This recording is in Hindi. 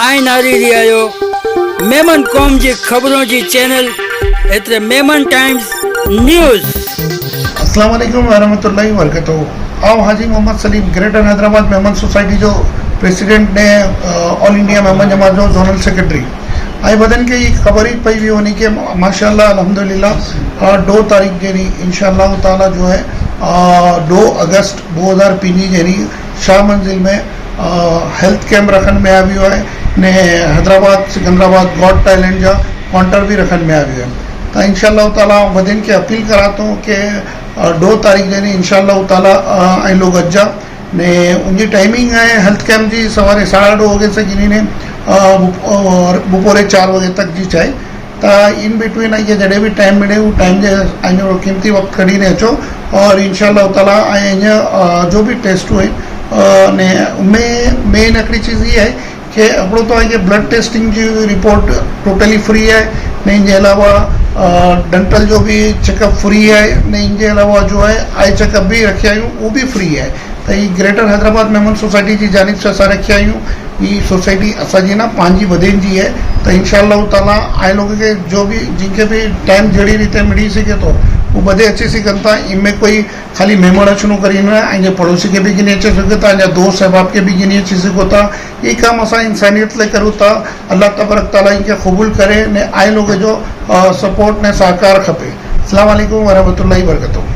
आइन आ रही आयो मेमन कौम जी खबरों जी चैनल एतरे मेमन टाइम्स न्यूज़। अस्सलाम वालेकुम वरहमतुल्लाहि वबरकातुहू। आओ हाजी मोहम्मद सलीम ग्रेटर हैदराबाद मेमन सोसाइटी जो प्रेसिडेंट ने ऑल इंडिया मेमन जमात जो जोनल सेक्रेटरी आई बदन के ये खबर ही पई हुई होनी के माशाल्लाह अल्हम्दुलिल्लाह 2 तारीख जेनी इंशाअल्लाह ताला जो है 2 अगस्त 2025 जेनी शाह मंजिल में हेल्थ कैंप रखन में आयो है ने हैदराबाद सिकंदराबाद गॉड टैलेंट जा काउंटर भी रखन में आयो है। तो इंशाअल्लाह ताला वदिन के अपील कराता हूँ कि 2 तारीख जेनी इंशाअल्लाह ताला ऐं लोग अज्जा ने उनकी टाइमिंग है हेल्थ कैंप जी सवारे 2:30 वगे से गिनी ने बपोरे 4 वगे तक जी चाहे तो इन बिटवीन आइए जड़े भी टाइम मिले वो टाइम जे कीमती वक्त कड़ी ने अचो और इंशाअल्लाह ताला जो भी टेस्ट हुए ने उनमें मेन हिकिड़ी चीज़ ये है कि अपनो तो ये ब्लड टेस्टिंग की रिपोर्ट टोटली फ्री है ने इनके अलावा डेंटल जो भी चेकअप फ्री है ने इनके अलावा जो है आई चेकअप भी रखे आयूँ वो भी फ्री है। तो ये ग्रेटर हैदराबाद मेमन सोसाइटी की जानिब से असां रखे आयूँ ये सोसाइटी असांजी ना पांजी वधेन जी है। तो इंशाअल्लाह ताला आए लोगों के जो भी जिनके भी टाइम जड़ी रीते मिली सके तो वो बधे अची सघन था। इनमें कोई खाली मेमण अचनो करी न पड़ोसी के भी गिनी अची सघो था दोस्त अहबाब के भी गिनी अची सघो था। ये काम असां इंसानियत ले करूँ था। अल्लाह तबारक ताला इनके क़बूल करे ने आए लोग जो सपोर्ट ने सहकार खपे। अस्सलाम वालेकुम वरहमतुल्लाहि वबरकातुहू।